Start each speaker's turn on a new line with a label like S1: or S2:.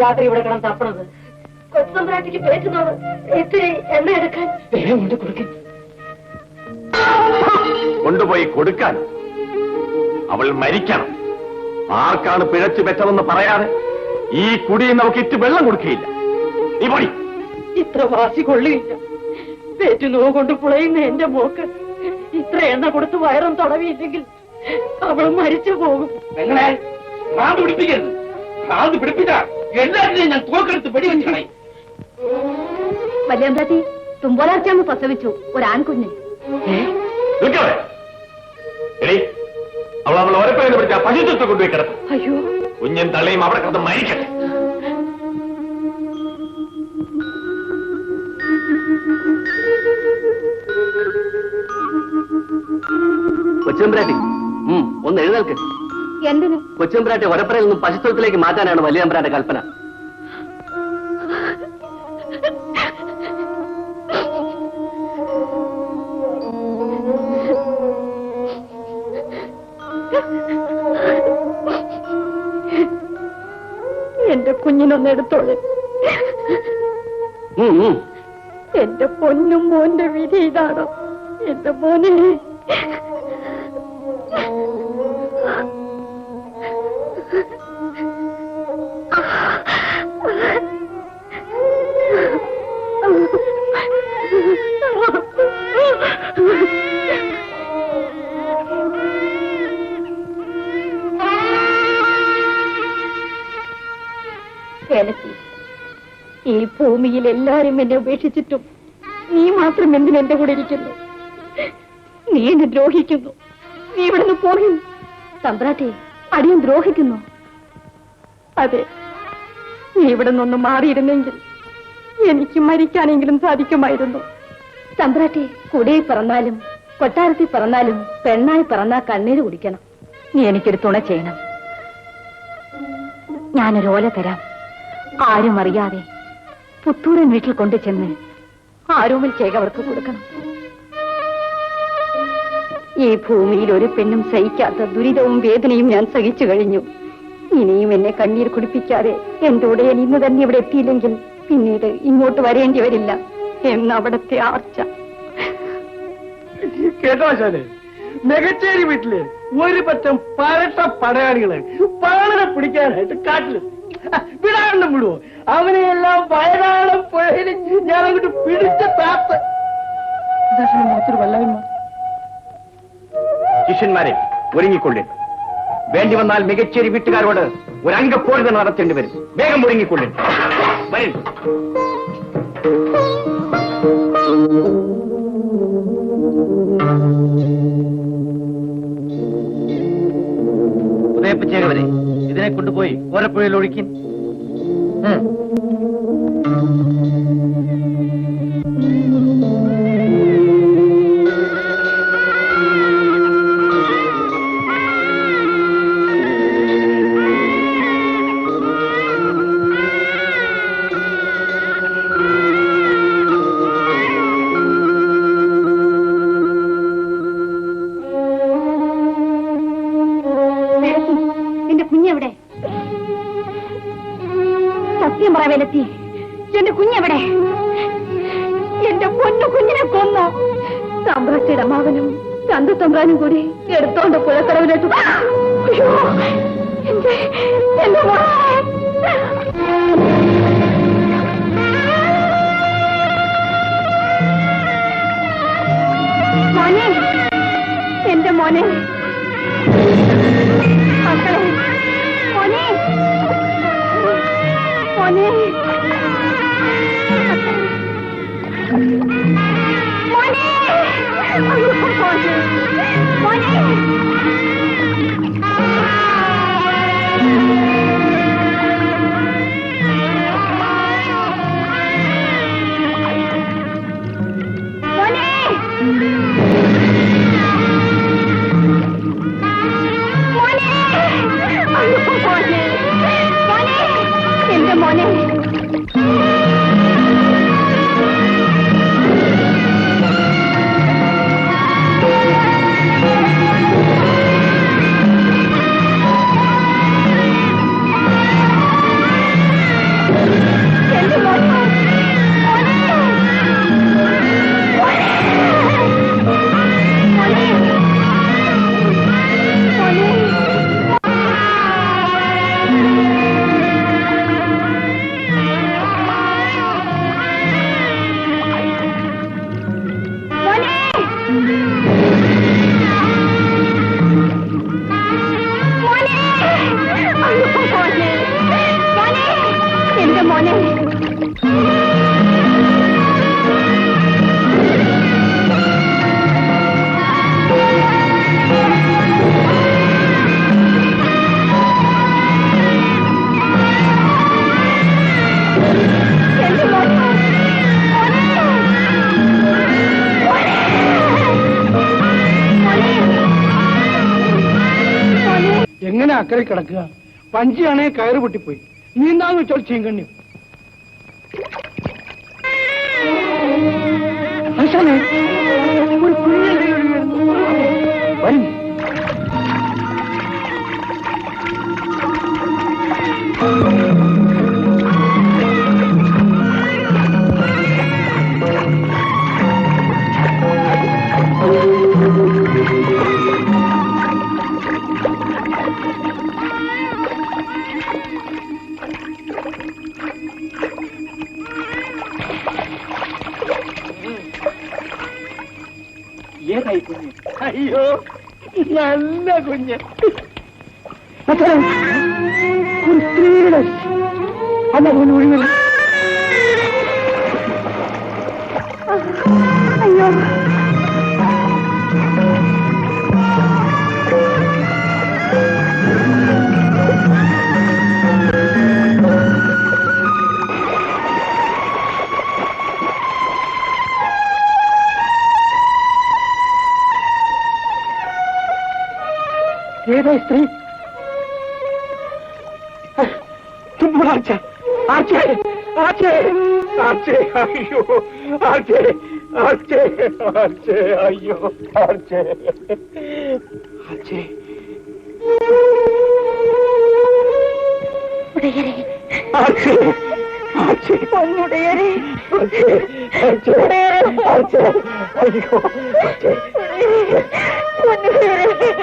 S1: രാത്രി ഇവിടെ കിടന്ന് തപ്പണത്? കൊച്ചുതമ്പുരാട്ടിക്ക് പേറ്റുന്നോട് ഇത്തിരി എണ്ണ എടുക്കാൻ കൊണ്ട് കൊടുക്കും.
S2: കൊണ്ടുപോയി കൊടുക്കാൻ? അവൾ മരിക്കണം. ആർക്കാണ് പിഴച്ചു പെറ്റതെന്ന് പറയാതെ ഈ കുടിയിൽ നമുക്ക് ഇറ്റ് വെള്ളം കൊടുക്കുകയില്ല. നീ പോയി.
S1: ഇത്ര വാശി കൊള്ളുകയില്ല. പേറ്റുനോവ് കൊണ്ട് പുളയുന്ന എന്റെ മോക്ക് ഇത്ര എണ്ണ കൊടുത്ത് വയറും തടവിയില്ലെങ്കിൽ അവൾ മരിച്ചു പോകും.
S3: പിടിപ്പിക്കരുത്. അത് പിടിപ്പിച്ചാൽ എല്ലാത്തിനെയും ഞാൻ തോക്കെടുത്ത് വെടിവെച്ചായി.
S4: വല്യമ്പാറ്റി തുമ്പോലാർച്ചാന്ന് പ്രസവിച്ചു ഒരാൺകുഞ്ഞ്.
S2: അവൾ ഓരപ്പേന്ന് പിടിച്ച പശുത്വത്തെ കൊണ്ടുപോയി കിടക്കും.
S1: അയ്യോ,
S2: കുഞ്ഞൻ തള്ളയും അവിടെ കിടന്ന് മരിക്കട്ടെ.
S5: കൊച്ചമ്പരാട്ടി ഒന്ന് എഴുന്നേൽക്ക്.
S4: എന്തിന്?
S5: കൊച്ചമ്പരാട്ടി ഒരപ്പറയിൽ നിന്നും പശുത്വത്തിലേക്ക് മാറ്റാനാണ് വലിയമ്പരാന്റെ കൽപ്പന.
S1: എന്റെ കുഞ്ഞിനൊന്ന് എടുത്തോളെ. എന്റെ പൊന്നും മോന്റെ വിധി ഇതാണോ? എന്റെ മോനെ ഈ ഭൂമിയിൽ എല്ലാരും എന്നെ ഉപേക്ഷിച്ചിട്ടും നീ മാത്രം എന്തിനെന്റെ കൂടെ ഇരിക്കുന്നു? നീ എന്നെ ദ്രോഹിക്കുന്നു. നീ ഇവിടുന്ന് പോകുന്നു.
S4: തമ്പ്രാട്ടി അടിയൻ ദ്രോഹിക്കുന്നു.
S1: അതെ, നീ ഇവിടെ നിന്നൊന്ന് മാറിയിരുന്നെങ്കിൽ എനിക്ക് മരിക്കാനെങ്കിലും സാധിക്കുമായിരുന്നു.
S4: തമ്പ്രാട്ടി കുടിയിൽ പിറന്നാലും കൊട്ടാരത്തിൽ പിറന്നാലും പെണ്ണായി പിറന്നാ കണ്ണീര് കുടിക്കണം.
S1: നീ എനിക്കൊരു തുണ ചെയ്യണം.
S4: ഞാനൊരു ഓല തരാം. ആരും അറിയാതെ പുത്തൂരൻ വീട്ടിൽ കൊണ്ടു ചെന്ന് ആരോമൽ ചേകവർക്ക് കൊടുക്കണം.
S1: ഈ ഭൂമിയിൽ ഒരു പെണ്ണും സഹിക്കാത്ത ദുരിതവും വേദനയും ഞാൻ സഹിച്ചു കഴിഞ്ഞു. ഇനിയും എന്നെ കണ്ണീർ കുടിപ്പിക്കാതെ എന്റെ ഉടയൻ ഇന്ന് തന്നെ ഇവിടെ എത്തിയില്ലെങ്കിൽ പിന്നീട് ഇങ്ങോട്ട് വരേണ്ടി വരില്ല എന്നവിടത്തെ ആർച്ച.
S3: കേട്ടോ ശാലെ, മെഗച്ചേരി വീട്ടില് ഒരു പറ്റം പരട്ട പടയാളികള് പാളനെ പിടിക്കാനായിട്ട് കാട്ടില് വിടാണ്ട് വിടുവോ? അവനെയെല്ലാം വയനാടൻ പുഴയിൽ ഞാൻ അങ്ങോട്ട് പിടിച്ച താത്ത്. വല്ലായ്മ.
S2: ശിഷ്യന്മാരെ ഒരുങ്ങിക്കൊള്ളേ. വേണ്ടി വന്നാൽ മികച്ചേരി വീട്ടുകാരോട് ഒരു അംഗപ്പോര് നടത്തേണ്ടി വരും. വേഗം ഒരുങ്ങിക്കൊള്ളേ. വരും.
S5: ഉദയപ്പച്ചേകവരെ ഇതിനെ കൊണ്ടുപോയി ഓരപ്പുഴയിൽ ഒഴുക്കി.
S4: സത്യം പറയാവേലെത്തി. എന്റെ കുഞ്ഞെവിടെ? എന്റെ പൊന്നു കുഞ്ഞിനെ കൊന്നു. തമ്പ്രാട്ടിയുടെ മാവനും ചന്തു തമ്പ്രാനും കൂടി എടുത്തോണ്ട് പുഴക്കടവിലിട്ടു. അയ്യോ, എന്റെ മോനെ, എന്റെ മോനെ, മക്കളെ, മോനെ, മോനെ, മോനെ, മോനെ. എന്റെ മോനെ,
S3: അക്കരെ കിടക്കുക, വഞ്ചിയാണെ കയറ് പൊട്ടിപ്പോയി, നീന്താന്ന് വെച്ചാൽ ചീങ്കണ്ണി. ആശാനെ, ഒരു കുഞ്ഞല്ലേ വരും. ഏതായി കുഞ്ഞ്? അയ്യോ, നല്ല കുഞ്ഞ്. ഒരു സ്ത്രീയുടെ അല്ല ഒഴിവില്ല.
S1: അയ്യോ,
S3: ഏതാ സ്ത്രീ? തുമ്പുളാച്ച, ആച്ചേ, ആച്ചേ, ആച്ചേ, അയ്യോ, ആച്ചേ, ആച്ചേ, ആച്ചേ, അയ്യോ, ആച്ചേ, ആച്ചേ.
S1: ഉടയരെ,
S3: ആച്ചേ, ആച്ചേ,
S1: പൊന്നുടയരെ,
S3: ആച്ചേ, ആച്ചേ, ആച്ചേ, അയ്യോ, ആച്ചേ,
S1: പൊന്നുടയരെ,